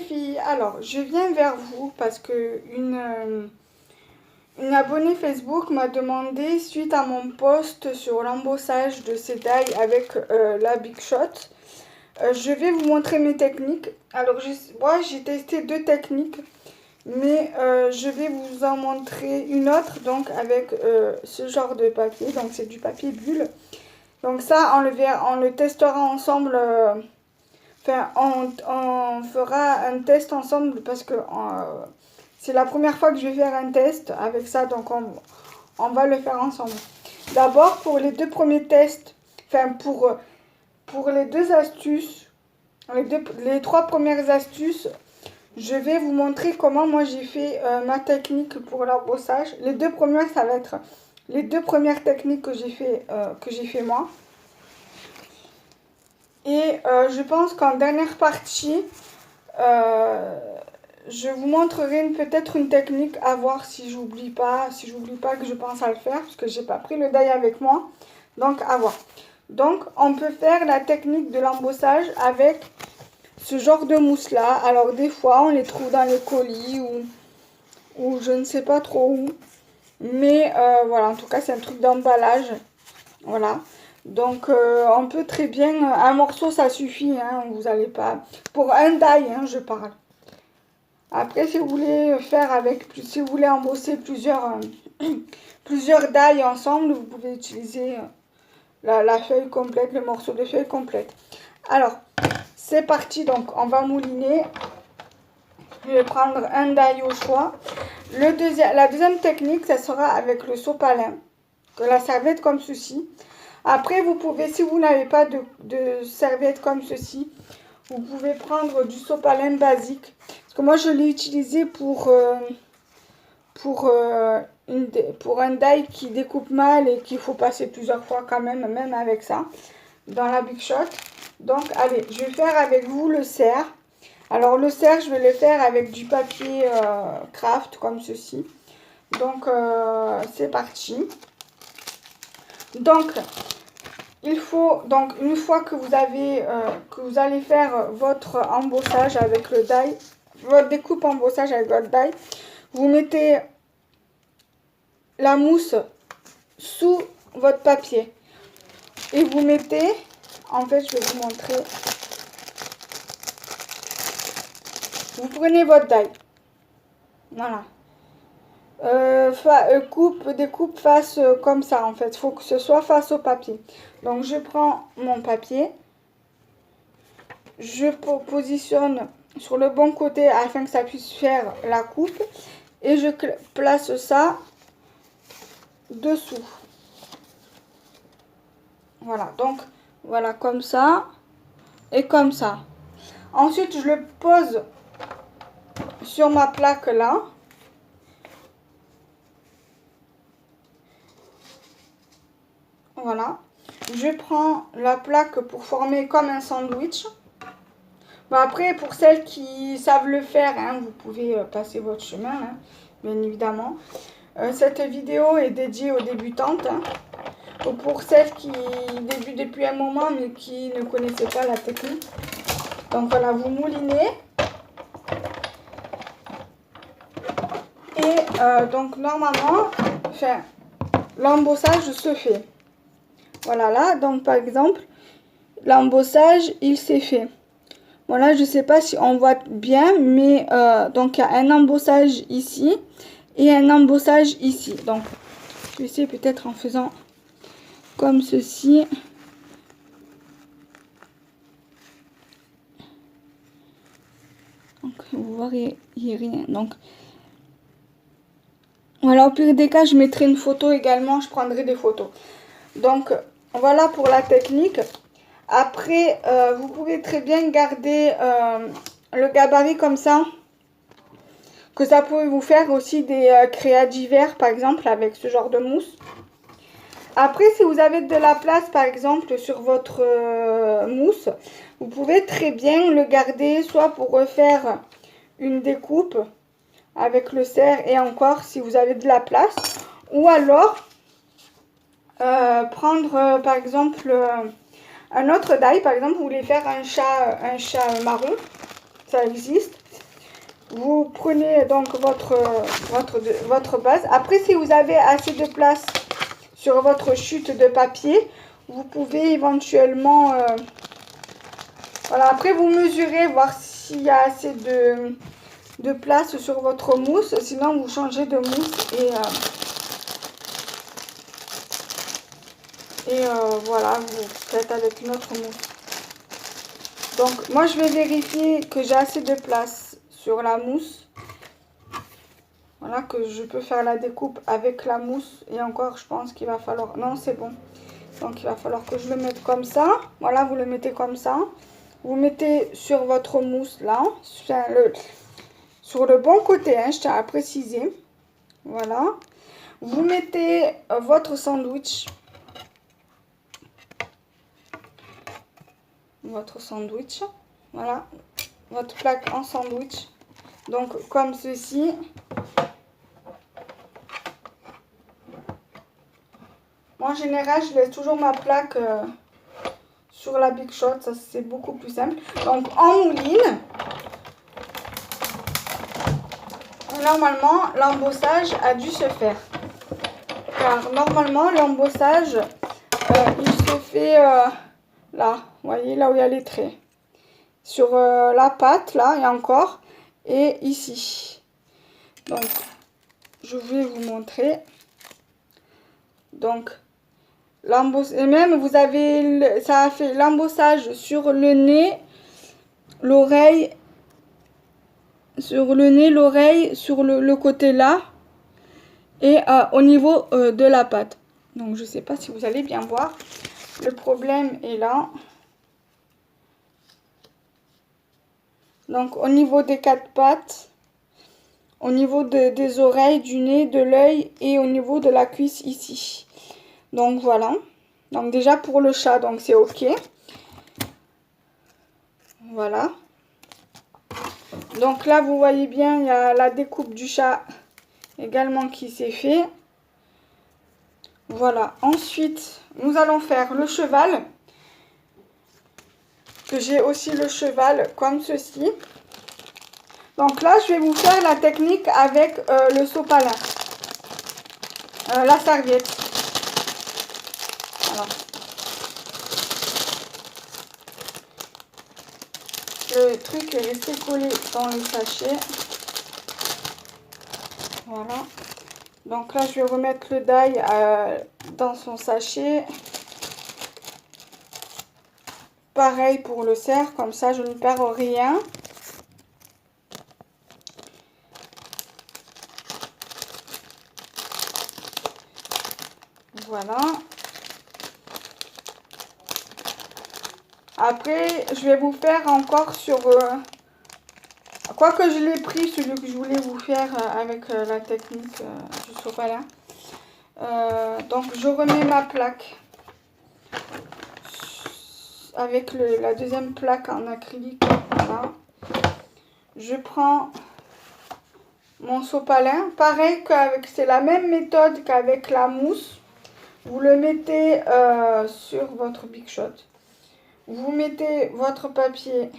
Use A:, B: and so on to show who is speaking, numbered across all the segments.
A: filles, alors je viens vers vous parce que une abonnée Facebook m'a demandé, suite à mon post sur l'embossage de ces die avec la Big Shot, je vais vous montrer mes techniques. Alors moi j'ai testé 2 techniques, mais je vais vous en montrer une autre, donc avec ce genre de papier, donc c'est du papier bulle. Donc ça on le testera ensemble. Enfin, on fera un test ensemble parce que c'est la première fois que je vais faire un test avec ça, donc on va le faire ensemble. D'abord, pour les 2 premiers tests, enfin pour les 2 astuces, les 3 premières astuces, je vais vous montrer comment moi j'ai fait ma technique pour l'embossage. Les 2 premières, ça va être les 2 premières techniques que j'ai fait moi. Et je pense qu'en dernière partie, je vous montrerai peut-être une technique à voir si j'oublie pas que je pense à le faire, parce que j'ai pas pris le die avec moi. Donc à voir. Donc on peut faire la technique de l'embossage avec ce genre de mousse là. Alors des fois on les trouve dans les colis ou je ne sais pas trop où. Mais voilà, en tout cas c'est un truc d'emballage. Voilà. Donc on peut très bien, un morceau ça suffit, hein, vous allez pas, pour un die, hein, je parle. Après si vous voulez faire avec, si vous voulez embosser plusieurs die ensemble, vous pouvez utiliser la feuille complète, le morceau de feuille complète. Alors c'est parti, donc on va mouliner. Je vais prendre un die au choix. La deuxième technique, ça sera avec le sopalin, que la serviette comme ceci. Après, vous pouvez, si vous n'avez pas de serviette comme ceci, vous pouvez prendre du sopalin basique. Parce que moi, je l'ai utilisé pour un die qui découpe mal et qu'il faut passer plusieurs fois quand même avec ça, dans la Big Shot. Donc, allez, je vais faire avec vous le cerf. Alors, le cerf, je vais le faire avec du papier craft comme ceci. Donc, c'est parti. Donc, il faut, donc une fois que vous allez faire votre embossage avec le die, votre découpe embossage avec votre die, vous mettez la mousse sous votre papier et vous mettez, en fait je vais vous montrer, vous prenez votre die, voilà, découpe face comme ça, en fait, il faut que ce soit face au papier. Donc je prends mon papier, je positionne sur le bon côté afin que ça puisse faire la coupe et je place ça dessous. Voilà, donc voilà, comme ça et comme ça. Ensuite je le pose sur ma plaque là. Voilà, je prends la plaque pour former comme un sandwich. Bon, après, pour celles qui savent le faire, hein, vous pouvez passer votre chemin, hein, bien évidemment. Cette vidéo est dédiée aux débutantes. Hein, ou pour celles qui débutent depuis un moment mais qui ne connaissaient pas la technique. Donc voilà, vous moulinez. Et donc normalement, enfin, l'embossage se fait. Voilà là, donc par exemple, l'embossage, il s'est fait. Voilà, je ne sais pas si on voit bien, mais donc il y a un embossage ici et un embossage ici. Donc, je vais essayer peut-être en faisant comme ceci. Donc, vous voyez, il n'y a rien. Donc, voilà, au pire des cas, je mettrai une photo également, je prendrai des photos. Donc, voilà pour la technique. Après, vous pouvez très bien garder le gabarit comme ça. Que ça peut vous faire aussi des créas d'hiver, par exemple, avec ce genre de mousse. Après, si vous avez de la place, par exemple, sur votre mousse, vous pouvez très bien le garder, soit pour refaire une découpe avec le cerf et encore, si vous avez de la place. Ou alors, prendre, par exemple, un autre die. Par exemple, vous voulez faire un chat marron, ça existe. vous prenez donc votre base. Après, si vous avez assez de place sur votre chute de papier, vous pouvez éventuellement... voilà, après vous mesurez, voir s'il y a assez de place sur votre mousse. Sinon, vous changez de mousse et voilà, vous faites avec une autre mousse. Donc, moi, je vais vérifier que j'ai assez de place sur la mousse. Voilà, que je peux faire la découpe avec la mousse. Et encore, je pense qu'il va falloir... Non, c'est bon. Donc, il va falloir que je le mette comme ça. Voilà, vous le mettez comme ça. Vous mettez sur votre mousse, là. Sur le bon côté, hein, je tiens à préciser. Voilà. Vous mettez votre sandwich. Votre sandwich. Voilà. Votre plaque en sandwich. Donc, comme ceci. Moi, en général, je laisse toujours ma plaque sur la Big Shot. Ça, c'est beaucoup plus simple. Donc, en mouline. Normalement, l'embossage a dû se faire. Car normalement, l'embossage, il se fait là. Vous voyez, là où il y a les traits. Sur la pâte, là, et encore. Et ici. Donc, je vais vous montrer. Donc, et même, vous avez, ça a fait l'embossage sur le nez, l'oreille, l'oreille, sur le côté là. Et au niveau de la pâte. Donc, je ne sais pas si vous allez bien voir. Le problème est là. Donc, au niveau des 4 pattes, au niveau des oreilles, du nez, de l'œil et au niveau de la cuisse ici. Donc, voilà. Donc, déjà pour le chat, donc c'est OK. Voilà. Donc là, vous voyez bien, il y a la découpe du chat également qui s'est fait. Voilà. Ensuite, nous allons faire le cheval. Que j'ai aussi le cheval comme ceci. Donc là, je vais vous faire la technique avec le sopalin. La serviette. Alors. Le truc est resté collé dans le sachet. Voilà. Donc là, je vais remettre le die dans son sachet. Pareil pour le cerf, comme ça je ne perds rien. Voilà. Après, je vais vous faire encore sur... quoique je l'ai pris, celui que je voulais vous faire avec la technique du sopalin. Donc, je remets ma plaque avec la deuxième plaque en acrylique. Voilà. Je prends mon sopalin. Pareil qu'avec... C'est la même méthode qu'avec la mousse. Vous le mettez sur votre Big Shot. Vous mettez votre papier.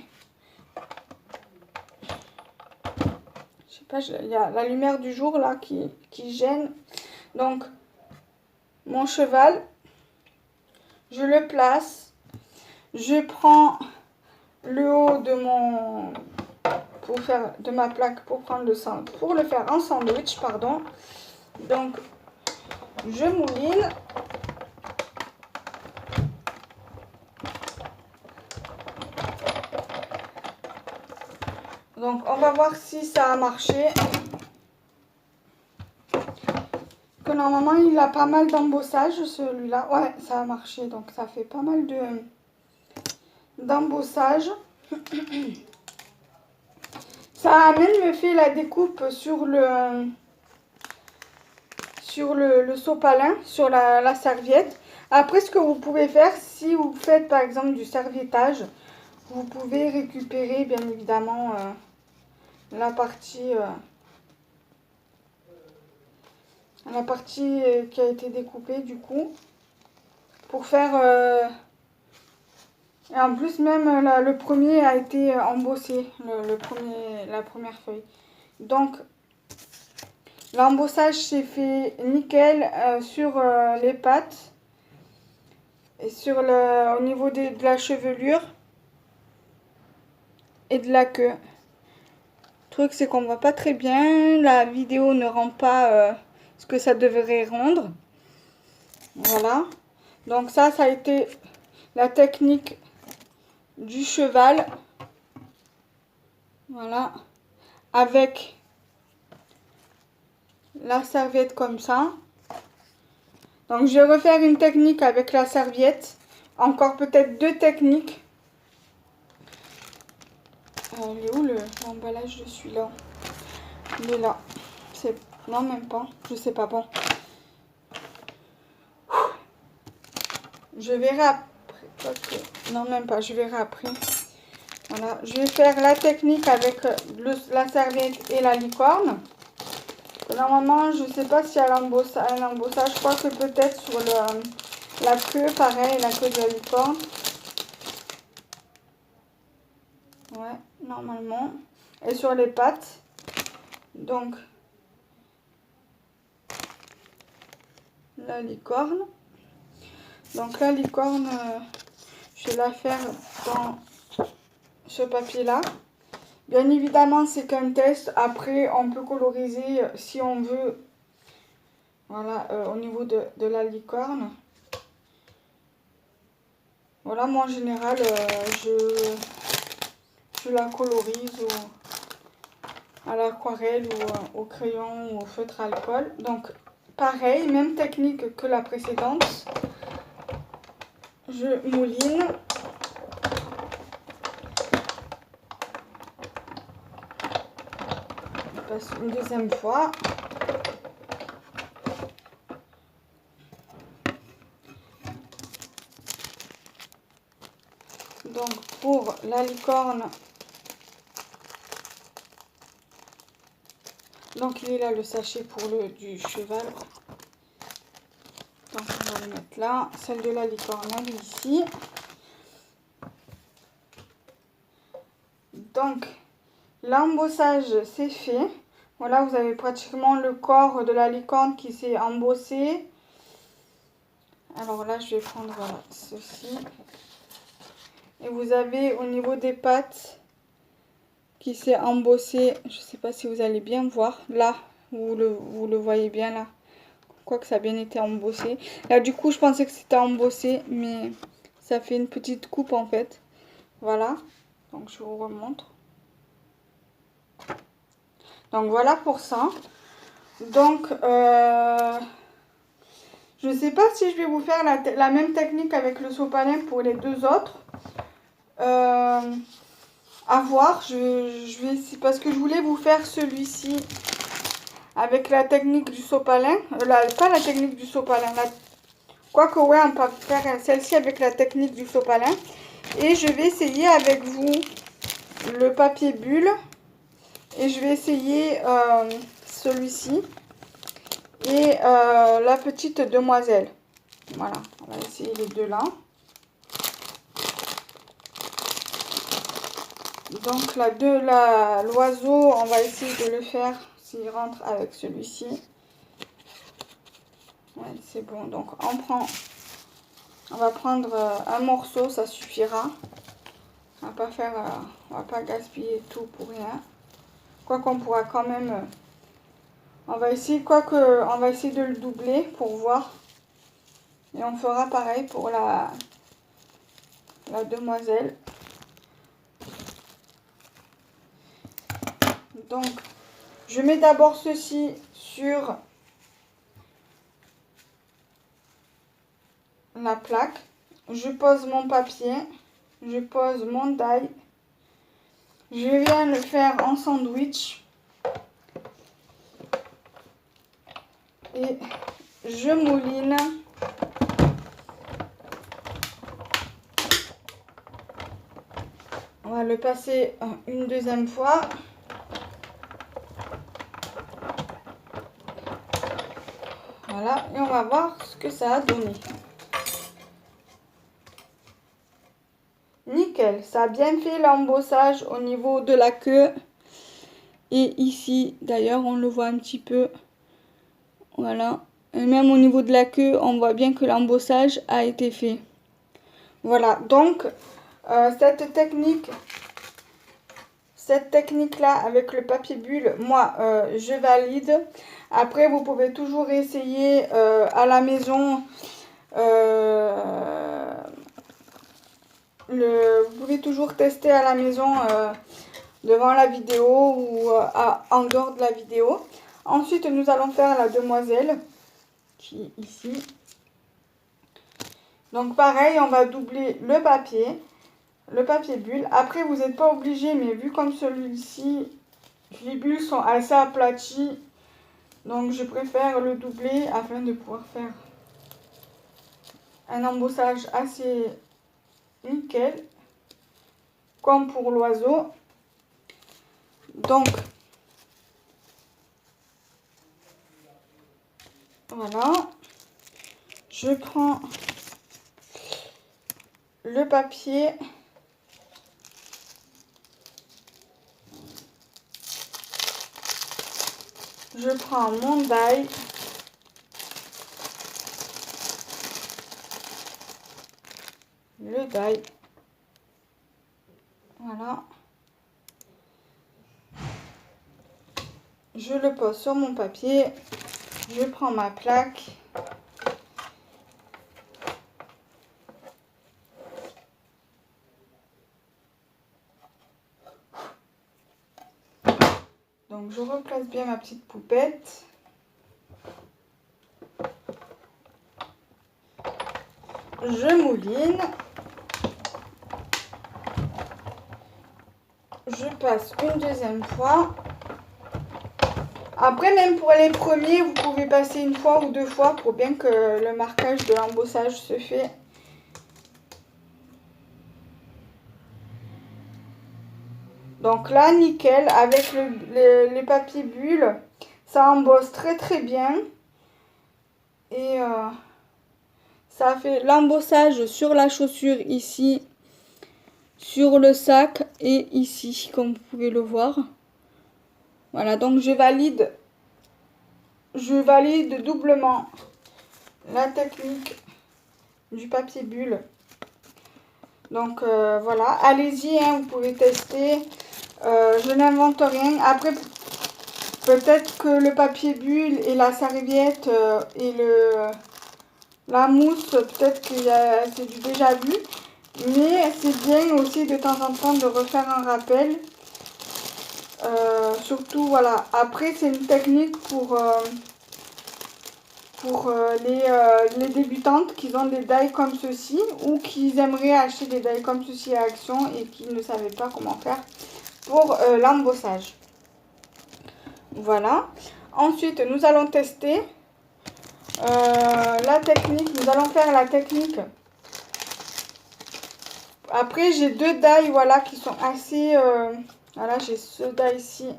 A: Je sais pas, il y a la lumière du jour là qui gêne. Donc, mon cheval, je le place. Je prends le haut de mon... de ma plaque pour prendre pour le faire en sandwich, pardon. Donc, je mouline. Donc, on va voir si ça a marché. Que normalement, il a pas mal d'embossage, celui-là. Ouais, ça a marché. Donc, ça fait pas mal d'embossage. Ça a même fait la découpe sur le sopalin, sur la serviette. Après, ce que vous pouvez faire, si vous faites par exemple du serviettage, vous pouvez récupérer bien évidemment la partie qui a été découpée du coup pour faire et en plus même le premier a été embossé, la première feuille. Donc, l'embossage s'est fait nickel sur les pattes et sur au niveau de la chevelure et de la queue. Le truc, c'est qu'on voit pas très bien. La vidéo ne rend pas ce que ça devrait rendre. Voilà. Donc ça a été la technique du cheval. Voilà. Avec la serviette comme ça. Donc je vais refaire une technique avec la serviette. Encore peut-être 2 techniques. Il est où l'emballage de celui-là? Il est là. Non, même pas. Je sais pas. Bon. Je verrai après. Non, même pas. Je verrai après. Voilà. Je vais faire la technique avec la serviette et la licorne. Normalement, je sais pas s'il y a un embossage. Je crois que peut-être sur la queue, pareil, la queue de la licorne. Ouais, normalement. Et sur les pattes. Donc, la licorne. Donc, la licorne, je vais la faire dans ce papier-là. Bien évidemment, c'est qu'un test. Après, on peut coloriser si on veut. Voilà, au niveau de la licorne. Voilà, moi en général, je la colorise à l'aquarelle ou au crayon ou au feutre à alcool. Donc, pareil, même technique que la précédente. Je mouline. Je passe une deuxième fois. Donc, pour la licorne, donc il est là le sachet pour du cheval. Donc, on va le mettre là. Celle de la licorne, elle est ici. Donc, l'embossage, c'est fait. Voilà, vous avez pratiquement le corps de la licorne qui s'est embossé. Alors là, je vais prendre voilà, ceci. Et vous avez au niveau des pattes qui s'est embossé. Je ne sais pas si vous allez bien voir. Là, vous le voyez bien là. Quoique ça a bien été embossé. Là, du coup, je pensais que c'était embossé. Mais ça fait une petite coupe en fait. Voilà. Donc, je vous remontre. Donc, voilà pour ça. Donc, je ne sais pas si je vais vous faire la même technique avec le sopalin pour les 2 autres. À voir. Je vais essayer parce que je voulais vous faire celui-ci avec la technique du sopalin. Pas la technique du sopalin. Quoique, ouais, on peut faire celle-ci avec la technique du sopalin. Et je vais essayer avec vous le papier bulle. Et je vais essayer celui-ci. Et la petite demoiselle. Voilà, on va essayer les deux là. Donc l'oiseau, on va essayer de le faire s'il rentre avec celui-ci. Ouais, c'est bon. Donc on va prendre un morceau, ça suffira. On va pas gaspiller tout pour rien. Quoi qu'on pourra quand même. On va essayer de le doubler pour voir. Et on fera pareil pour la demoiselle. Donc, je mets d'abord ceci sur la plaque. Je pose mon papier. Je pose mon die. Je viens le faire en sandwich. Et je mouline. On va le passer une deuxième fois. Voilà, et on va voir ce que ça a donné. Nickel, ça a bien fait l'embossage au niveau de la queue Et ici, d'ailleurs, on le voit un petit peu. Voilà. Et même au niveau de la queue, on voit bien que l'embossage a été fait. Voilà. Donc, cette technique-là avec le papier bulle, moi, je valide. Après, vous pouvez toujours essayer à la maison. Vous pouvez toujours tester à la maison devant la vidéo ou en dehors de la vidéo. Ensuite, nous allons faire la demoiselle qui est ici. Donc pareil, on va doubler le papier bulle. Après, vous n'êtes pas obligé, mais vu comme celui-ci, les bulles sont assez aplaties, donc je préfère le doubler afin de pouvoir faire un embossage assez nickel, comme pour l'oiseau. Donc, voilà. Je prends le papier. Je prends mon die. Le die. Voilà. Je le pose sur mon papier. Je prends ma plaque. Donc je replace bien ma petite poupette. Je mouline. Je passe une deuxième fois. Après, même pour les premiers, vous pouvez passer une fois ou deux fois pour bien que le marquage de l'embossage se fait. Donc là, nickel, avec les papiers bulles, ça embosse très très bien. Et ça fait l'embossage sur la chaussure ici, sur le sac et ici, comme vous pouvez le voir. Voilà, donc je valide doublement la technique du papier bulle. Donc voilà, allez-y, hein, vous pouvez tester. Je n'invente rien. Après, peut-être que le papier bulle et la serviette et la mousse, peut-être que c'est du déjà vu. Mais c'est bien aussi de temps en temps de refaire un rappel. Surtout, voilà. Après, c'est une technique pour les débutantes qui ont des die comme ceci ou qui aimeraient acheter des die comme ceci à Action et qui ne savaient pas comment faire pour l'embossage. Voilà. Ensuite, nous allons tester la technique. Nous allons faire la technique. Après, j'ai deux die, voilà, qui sont assez... voilà, j'ai ce die ici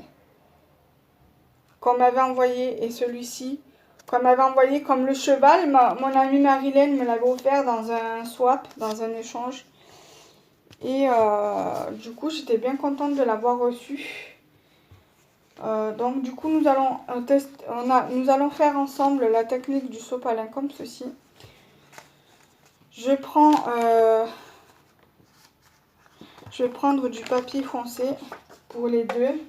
A: qu'on m'avait envoyé et celui-ci qu'on m'avait envoyé comme le cheval. Mon amie Marilène me l'avait offert dans un swap, dans un échange. Et du coup, j'étais bien contente de l'avoir reçu. Donc du coup, nous allons nous allons faire ensemble la technique du sopalin comme ceci. Je vais prendre du papier foncé pour les deux.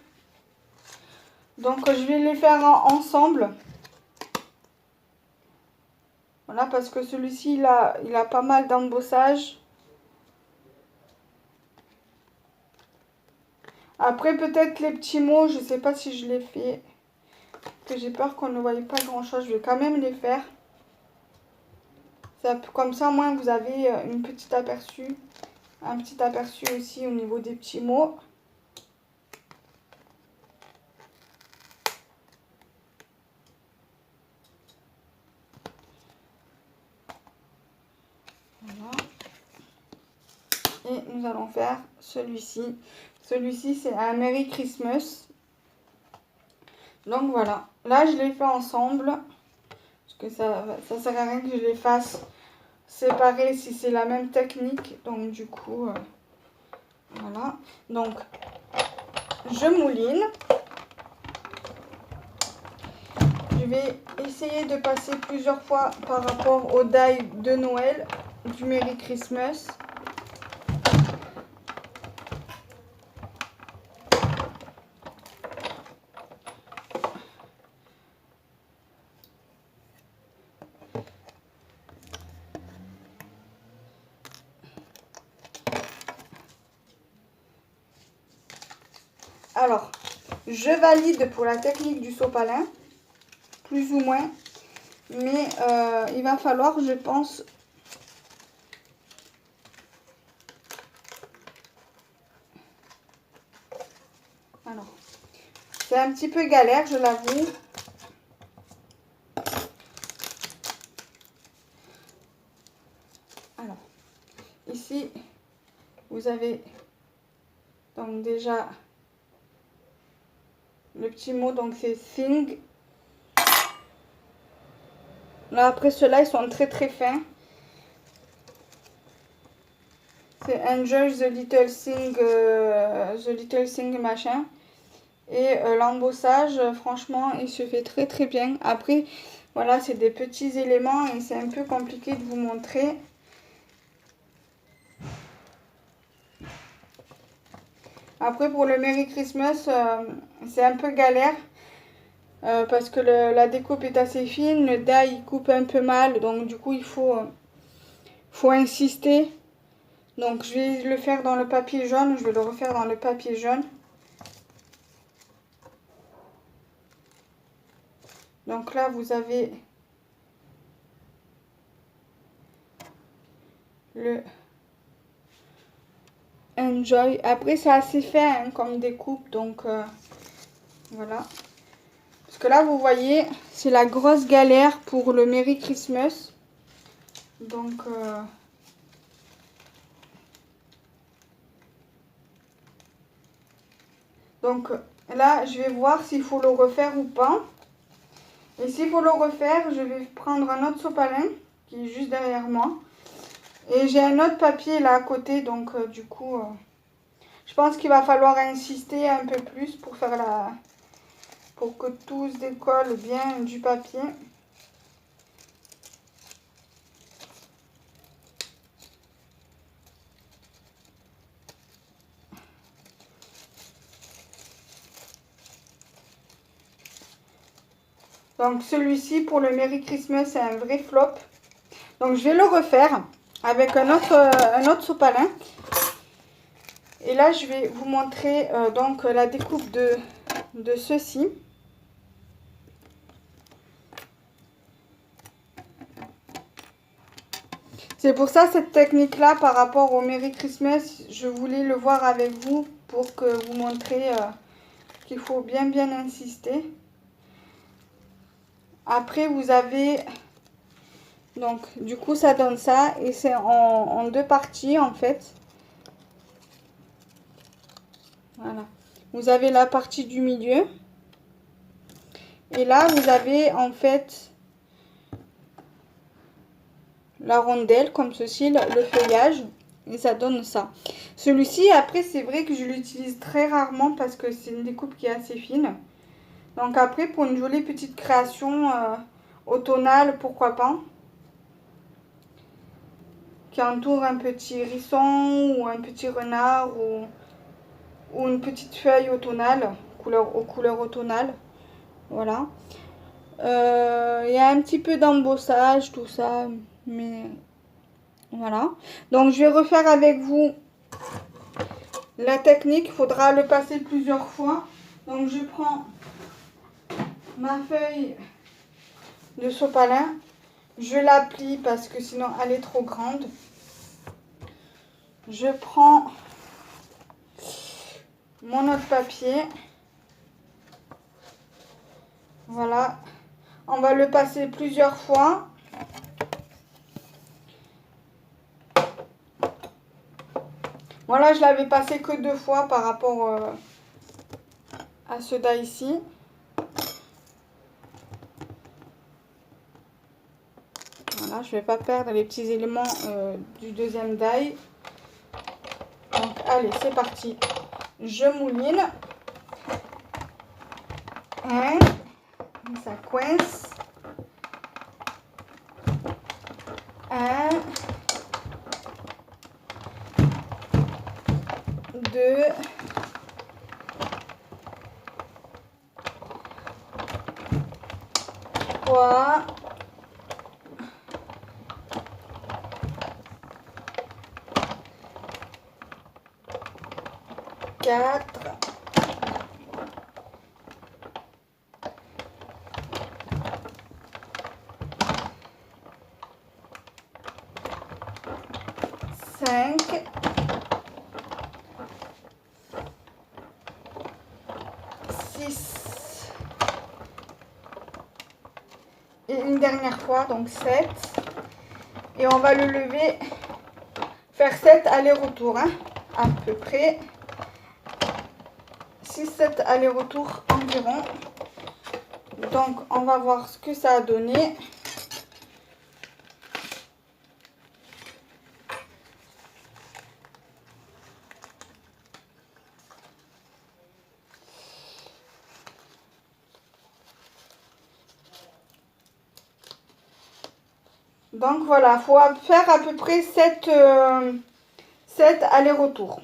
A: Donc je vais les faire ensemble. Voilà, parce que celui-ci, il a pas mal d'embossage. Après, peut-être les petits mots, je ne sais pas si je les fais. Que j'ai peur qu'on ne voie pas grand-chose. Je vais quand même les faire. Comme ça, au moins, vous avez un petit aperçu aussi au niveau des petits mots. Voilà. Et nous allons faire celui-ci. Celui-ci, c'est un Merry Christmas. Donc voilà. Là, je les fais ensemble. Parce que ça sert à rien que je les fasse séparés si c'est la même technique. Donc du coup, voilà. Donc, je mouline. vais essayer de passer plusieurs fois par rapport au die de Noël du Merry Christmas. Alors, je valide pour la technique du sopalin, plus ou moins, mais il va falloir, je pense, alors, c'est un petit peu galère, je l'avoue. Alors, ici, vous avez donc déjà le petit mot, donc c'est Sing. Là, après ceux-là, ils sont très très fins. C'est Enjoy the Little Thing machin. Et l'embossage, franchement, il se fait très très bien. Après, voilà, c'est des petits éléments et c'est un peu compliqué de vous montrer. Après, pour le Merry Christmas, c'est un peu galère. Parce que la découpe est assez fine, le die il coupe un peu mal, donc du coup il faut insister. Donc je vais le faire dans le papier jaune, je vais le refaire dans le papier jaune. Donc là vous avez le Enjoy. Après c'est assez fin hein, comme découpe, donc voilà. Parce que là vous voyez, c'est la grosse galère pour le Merry Christmas. Donc là, je vais voir s'il faut le refaire ou pas. Et s'il faut le refaire, je vais prendre un autre sopalin qui est juste derrière moi. Et j'ai un autre papier là à côté, donc du coup, je pense qu'il va falloir insister un peu plus pour faire pour que tout se décolle bien du papier. Donc celui-ci pour le Merry Christmas c'est un vrai flop. Donc je vais le refaire avec un autre sopalin. Et là je vais vous montrer donc la découpe de ceci. C'est pour ça cette technique là par rapport au Merry Christmas, je voulais le voir avec vous pour que vous montrez qu'il faut bien insister. Après vous avez, donc du coup ça donne ça et c'est en deux parties en fait. Voilà. Vous avez la partie du milieu. Et là vous avez en fait la rondelle comme ceci, le feuillage. Et ça donne ça. Celui-ci après c'est vrai que je l'utilise très rarement parce que c'est une découpe qui est assez fine. Donc après, pour une jolie petite création automnale, pourquoi pas. Qui entoure un petit hérisson ou un petit renard ou une petite feuille automnale, aux couleurs automnales. Voilà. Il y a un petit peu d'embossage, tout ça. Mais voilà. Donc je vais refaire avec vous la technique. Il faudra le passer plusieurs fois. Donc je prends ma feuille de sopalin, je la plie parce que sinon elle est trop grande. Je prends mon autre papier, voilà, on va le passer plusieurs fois. Voilà, je l'avais passé que 2 fois par rapport à ceux-là ici. Voilà, je ne vais pas perdre les petits éléments du deuxième die. Donc, allez, c'est parti. Je mouline. 1, Ça coince. 1, 2, 3, 4, 5, 6 et une dernière fois, donc 7. Et on va le lever, faire 7 allers-retours, hein, à peu près. 6-7 allers-retours environ. Donc on va voir ce que ça a donné. Donc voilà, il faut faire à peu près 7 allers-retours.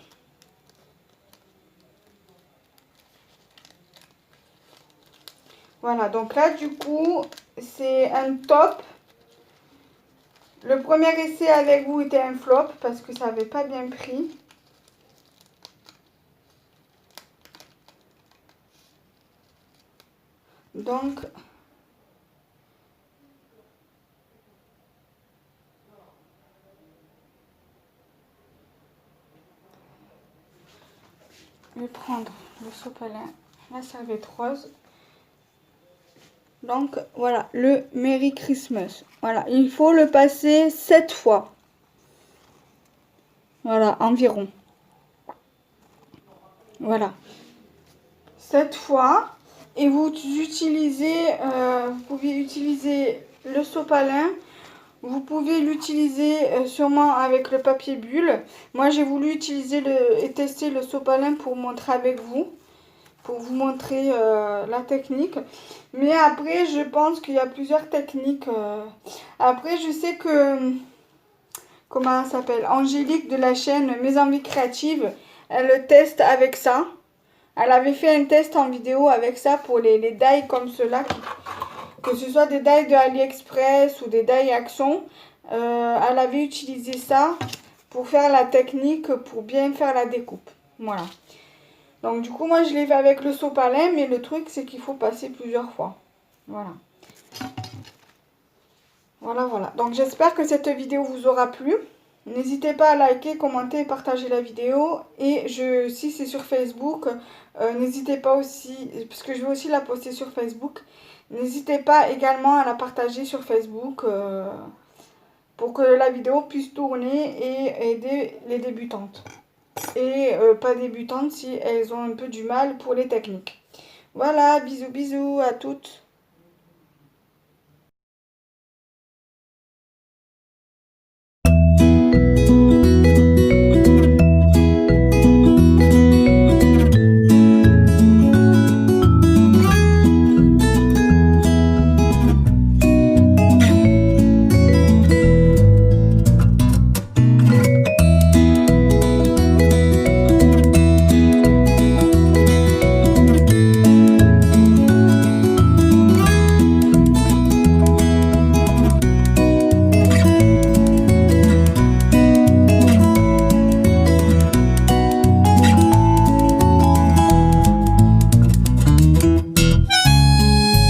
A: Voilà, donc là du coup, c'est un top. Le premier essai avec vous était un flop parce que ça n'avait pas bien pris. Donc, je vais prendre le sopalin, la serviette rose. Donc, voilà, le Merry Christmas. Voilà, il faut le passer 7 fois. Voilà, environ. Voilà. 7 fois. Et vous pouvez utiliser le sopalin. Vous pouvez l'utiliser sûrement avec le papier bulle. Moi, j'ai voulu utiliser et tester le sopalin pour montrer avec vous. Pour vous montrer la technique. Mais après, je pense qu'il y a plusieurs techniques. Après, je sais que... Comment elle s'appelle? Angélique de la chaîne Mes Envies Créatives. Elle le teste avec ça. Elle avait fait un test en vidéo avec ça pour les die comme ceux-là. Que ce soit des die de AliExpress ou des die Action. Elle avait utilisé ça pour faire la technique, pour bien faire la découpe. Voilà. Donc du coup, moi je l'ai fait avec le sopalin, mais le truc c'est qu'il faut passer plusieurs fois. Voilà. Voilà, voilà. Donc j'espère que cette vidéo vous aura plu. N'hésitez pas à liker, commenter et partager la vidéo. Et si c'est sur Facebook, n'hésitez pas aussi, parce que je vais aussi la poster sur Facebook. N'hésitez pas également à la partager sur Facebook pour que la vidéo puisse tourner et aider les débutantes. Et pas débutantes si elles ont un peu du mal pour les techniques. Voilà, bisous bisous à toutes.